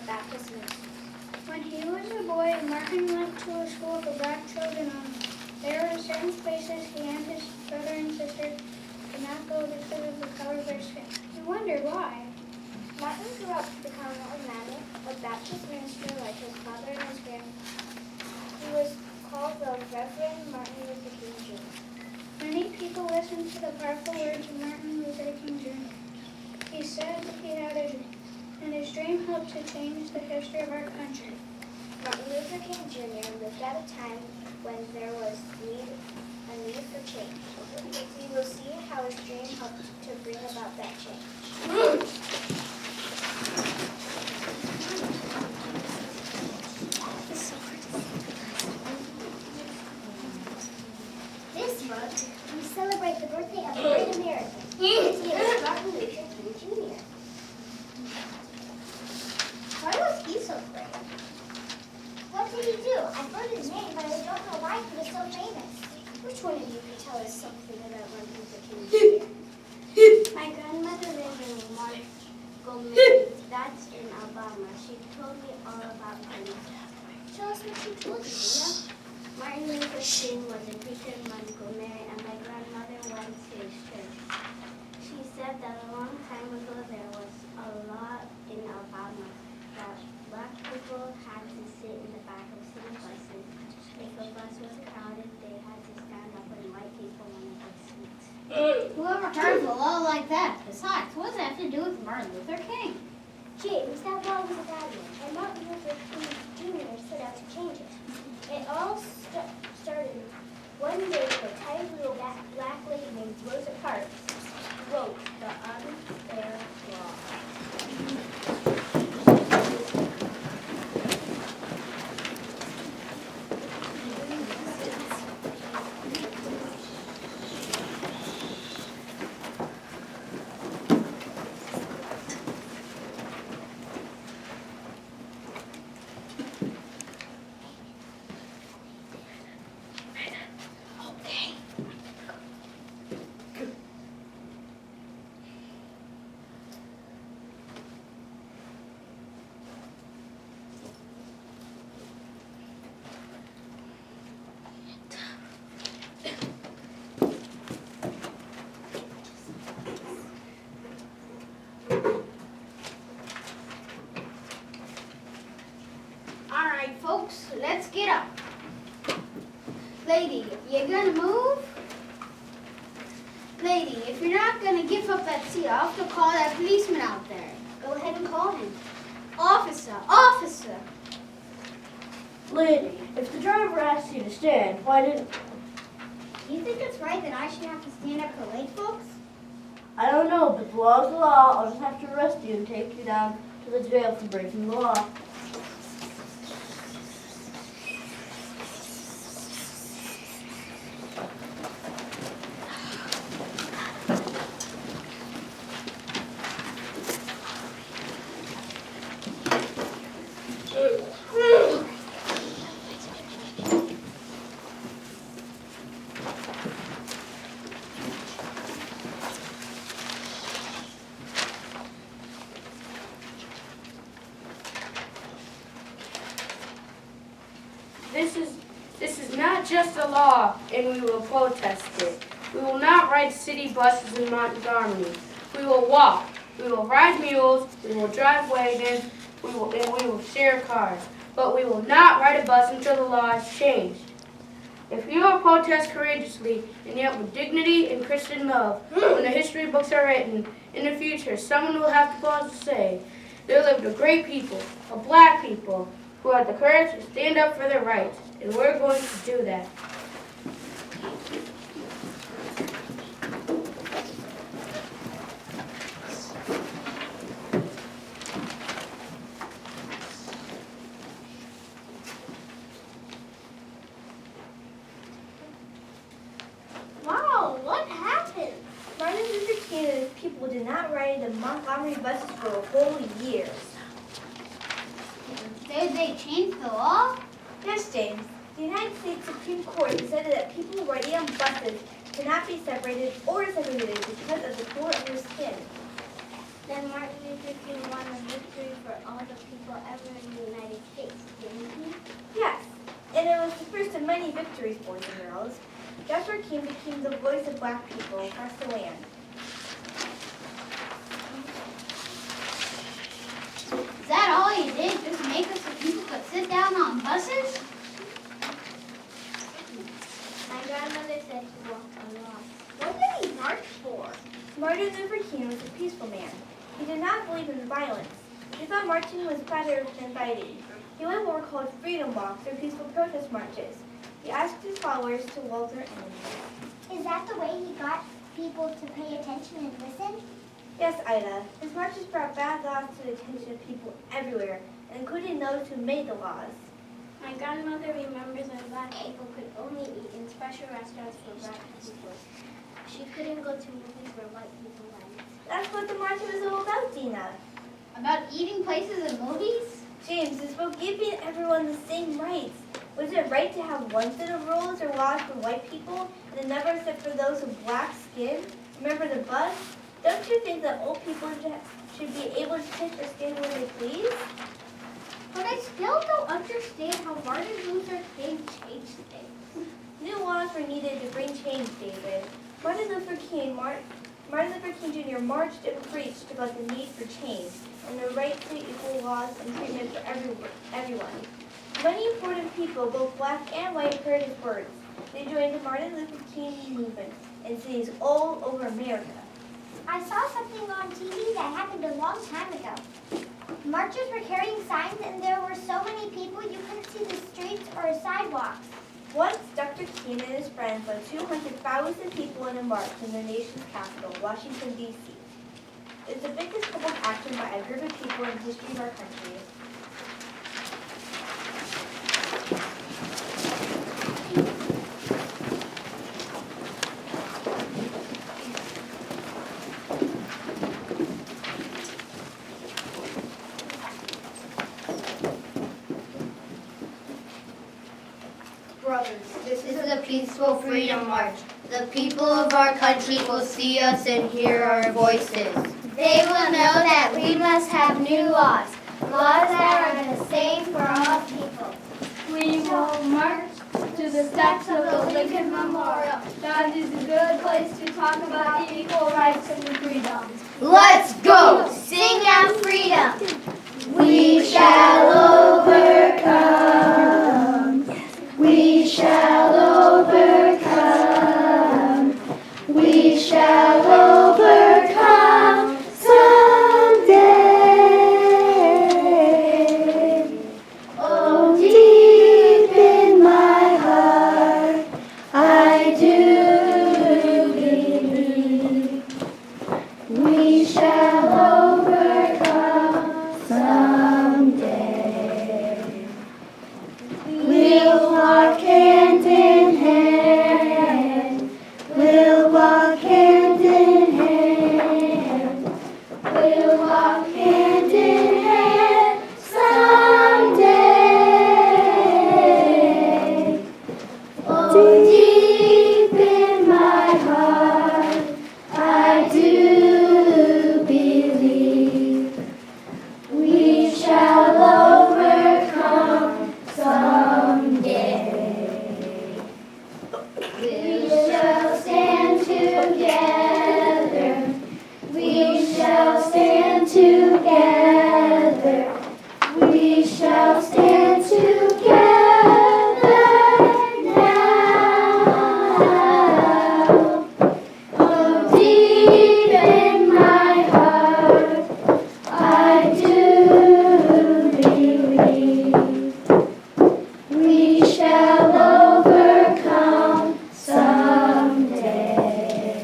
Baptist minister. When he was a boy, Martin went to a school for black children only. There were certain places he and his brother and sister could not go because of the color of their skin. He wondered why. Martin grew up to become a Baptist minister like his father and his grandfather. He was called the Reverend Martin Luther King Jr. Many people listened to the powerful words of Martin Luther King Jr. He said he had a dream, and his dream helped to change the history of our country. Martin Luther King Jr. lived at a time when there was a need for change. We will see how his dream helped to bring about that change. This month, we celebrate the birthday of a great American. His name is Martin Luther King Jr. Why was he so great? What did he do? I've heard his name, but I don't know why he was so famous. Which one of you can tell us something about Martin Luther King Jr.? My grandmother lived in Montgomery. That's in Alabama. She told me all about him. Tell us what she told you, Dina. Martin Luther King was a preacher in Montgomery, and my grandmother went to his church. She said that a long time ago there was a law in Alabama that black people had to sit in the back of city buses. If a bus was crowded, they had to stand up when white people wanted their seats. Whoever heard of a law like that? Besides, what does that have to do with Martin Luther King? James, that law was a bad one, and Martin Luther King Jr. set out to change it. It all started one day when a tiny little black lady named Rosa Parks wrote the unfair law. Alright, folks, let's get up. Lady, you gonna move? Lady, if you're not gonna give up that seat, I'll have to call that policeman out there. Go ahead and call him. Officer, officer. Lady, if the driver asked you to stand, why didn't... Do you think it's right that I should have to stand up for late folks? I don't know, but the law's the law. I'll just have to arrest you and take you down to the jail for breaking the law. This is not just a law, and we will protest it. We will not ride city buses in Montgomery. We will walk. We will ride mules. We will drive wagons. We will share cars. But we will not ride a bus until the law is changed. If you will protest courageously and yet with dignity and Christian love, when the history books are written, in the future someone will have to pause to say, there lived a great people, a black people, who had the courage to stand up for their rights, and we're going to do that. Wow, what happened? Martin Luther King and his people did not ride the Montgomery buses for a whole year. Did they change the law? Yes, James. The United States Supreme Court decided that people riding on buses cannot be separated or segregated because of the color of their skin. Then Martin Luther King won a victory for all the people ever in the United States, didn't he? Yes, and it was the first of many victories, boys and girls. Dr. King became the voice of black people across the land. Is that all you did? Just make us so people could sit down on buses? My grandmother said he walked a lot. What did he march for? Martin Luther King was a peaceful man. He did not believe in violence. He thought marching was better than fighting. He led what were called freedom walks or peaceful protest marches. He asked his followers to love their enemies. Is that the way he got people to pay attention and listen? Yes, Ida. His marches brought bad laws to the attention of people everywhere, including those who made the laws. My grandmother remembers when black people could only eat in special restaurants for black people. She couldn't go to movies where white people went. That's what the march was all about, Dina. About eating places and movies? James, it's about giving everyone the same rights. Was it right to have one set of rules or laws for white people and another set for those with black skin? Remember the bus? Don't you think that old people should be able to sit or stand where they please? But I still don't understand how Martin Luther King changed things. New laws were needed to bring change, David. Martin Luther King Jr. marched and preached about the need for change and the right to equal laws and treatment for everyone. Many important people, both black and white, heard his words. They joined the Martin Luther King movement in cities all over America. I saw something on TV that happened a long time ago. Marchers were carrying signs and there were so many people you couldn't see the streets or sidewalks. Once, Dr. King and his friends led 200,000 people in a march in the nation's capital, Washington, D.C. It's the biggest public action by a group of people in the history of our country. This is a peaceful freedom march. The people of our country will see us and hear our voices. They will know that we must have new laws, laws that are the same for all people. We will march to the steps of the Lincoln Memorial. That is a good place to talk about equal rights and freedoms. Let's go! Sing out freedom! We shall overcome. We shall overcome. We shall overcome someday. Oh, deep in my heart, I do believe we shall overcome someday. We'll walk hand in hand. We'll walk hand in hand. We'll walk hand in hand someday. Oh, deep in my heart, I do believe we shall overcome someday. We shall stand together. We shall stand together. We shall stand together now. Oh, deep in my heart, I do believe we shall overcome someday.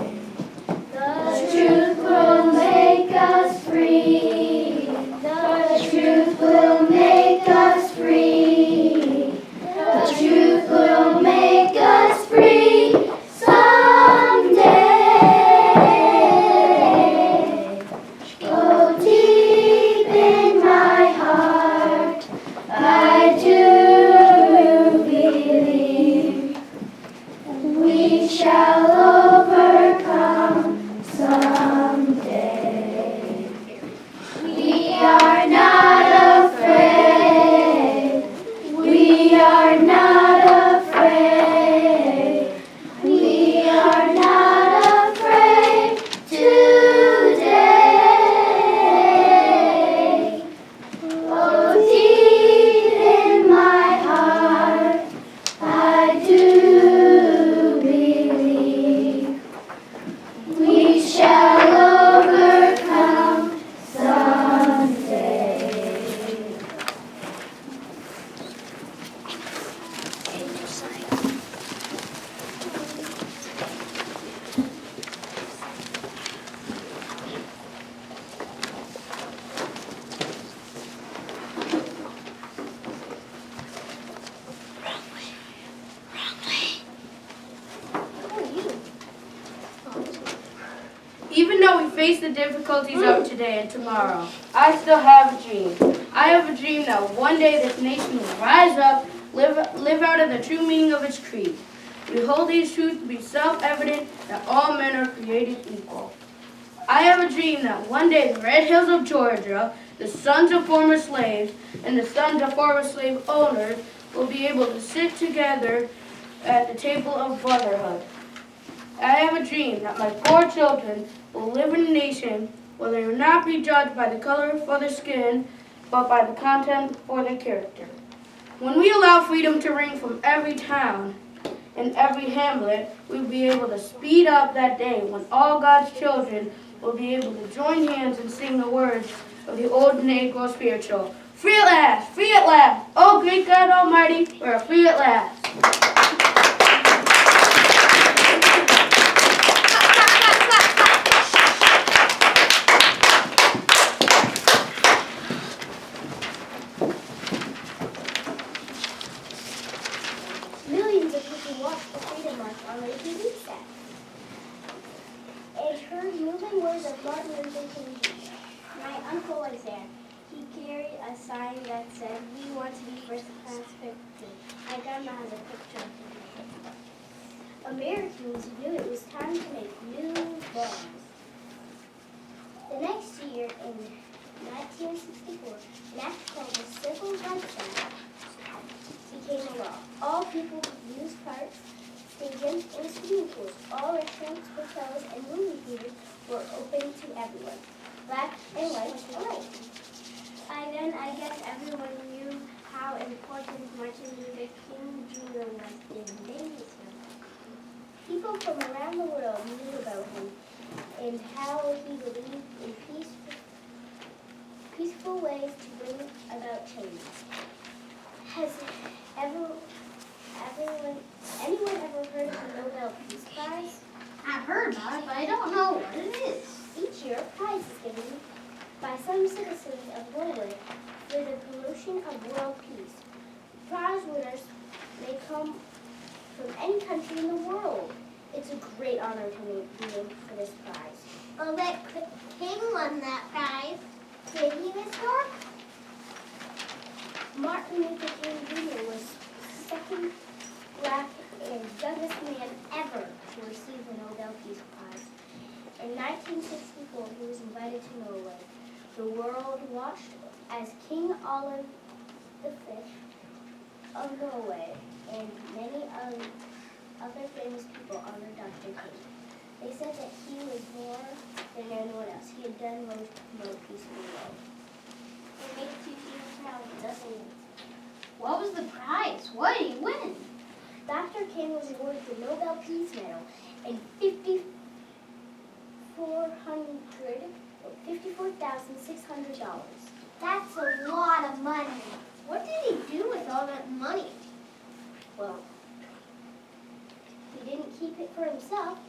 The truth will make us free. The truth will make us free. The truth will make us free someday. Oh, deep in my heart, I do believe we shall overcome someday. Even though we face the difficulties of today and tomorrow, I still have a dream. I have a dream that one day this nation will rise up, live out of the true meaning of its creed. We hold these truths to be self-evident that all men are created equal. I have a dream that one day the red hills of Georgia, the sons of former slaves, and the sons of former slave owners will be able to sit together at the table of brotherhood. I have a dream that my 4 children will live in a nation where they will not be judged by the color of their skin, but by the content for their character. When we allow freedom to ring from every town and every hamlet, we will be able to speed up that day when all God's children will be able to join hands and sing the words of the old Negro spiritual. Free at last, free at last. Oh, great God Almighty, we're free at last. Millions of people watched the Freedom March on the TV set and heard moving words of Martin Luther King Jr. My uncle was there. He carried a sign that said, "We want to be first-class citizens." My grandma has a picture of him. Americans knew it was time to make new laws. The next year, in 1964, an act called the Civil Rights Act became a law. All people could use parks, stadiums, and swimming pools. All restaurants, hotels, and movie theaters were open to everyone, black and white alike. By then, I guess everyone knew how important Martin Luther King Jr. was in many ways. People from around the world knew about him and how he believed in peaceful ways to bring about change. Has anyone ever heard of the Nobel Peace Prize? I've heard about it, but I don't know what it is. Each year, a prize is given by some citizens of Norway for the promotion of world peace. Prize winners may come from any country in the world. It's a great honor to be named for this prize. Oh, that King won that prize. Did he, Miss York? Martin Luther King Jr. was the second black and youngest man ever to receive the Nobel Peace Prize. In 1964, he was invited to Norway. The world watched as King Olav V of Norway and many other famous people honored Dr. King. They said that he was more than anyone else. He had done most to promote peace in the world. It makes you feel proud, doesn't it? What was the prize? What did he win? Dr. King was awarded the Nobel Peace Medal and $54,600. That's a lot of money. What did he do with all that money? Well, he didn't keep it for himself.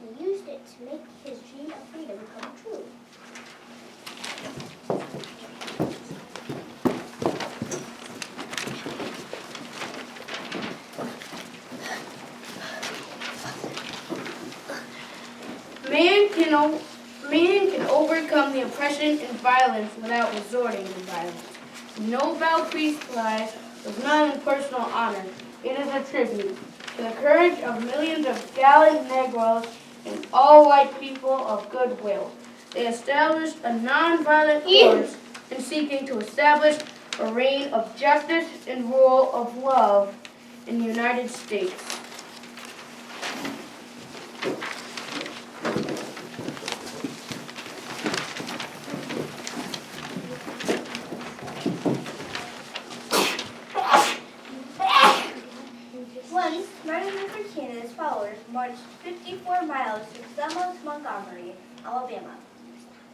He used it to make his dream of freedom come true. Man can overcome the oppression and violence without resorting to violence. The Nobel Peace Prize was not a personal honor. It is a tribute to the courage of millions of gallant Negroes and all white people of goodwill. They established a nonviolent force in seeking to establish a reign of justice and rule of love in the United States. Once, Martin Luther King and his followers marched 54 miles to Selma, Montgomery, Alabama.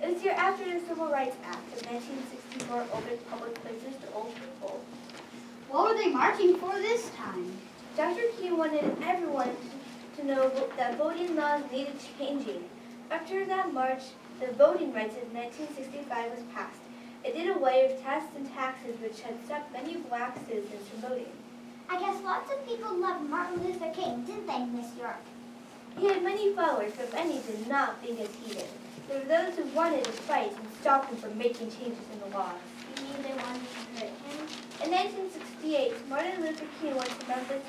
It was the year after the Civil Rights Act of 1964 opened public places to all people. What were they marching for this time? Dr. King wanted everyone to know that voting laws needed changing. After that march, the Voting Rights of 1965 was passed. It did away with tests and taxes which had stopped many black citizens from voting. I guess lots of people loved Martin Luther King, didn't they, Miss York? He had many followers, but many did not think as he did. There were those who wanted to fight and stop him from making changes in the laws. You mean they wanted to hurt him? In 1968, Martin Luther King went to Memphis,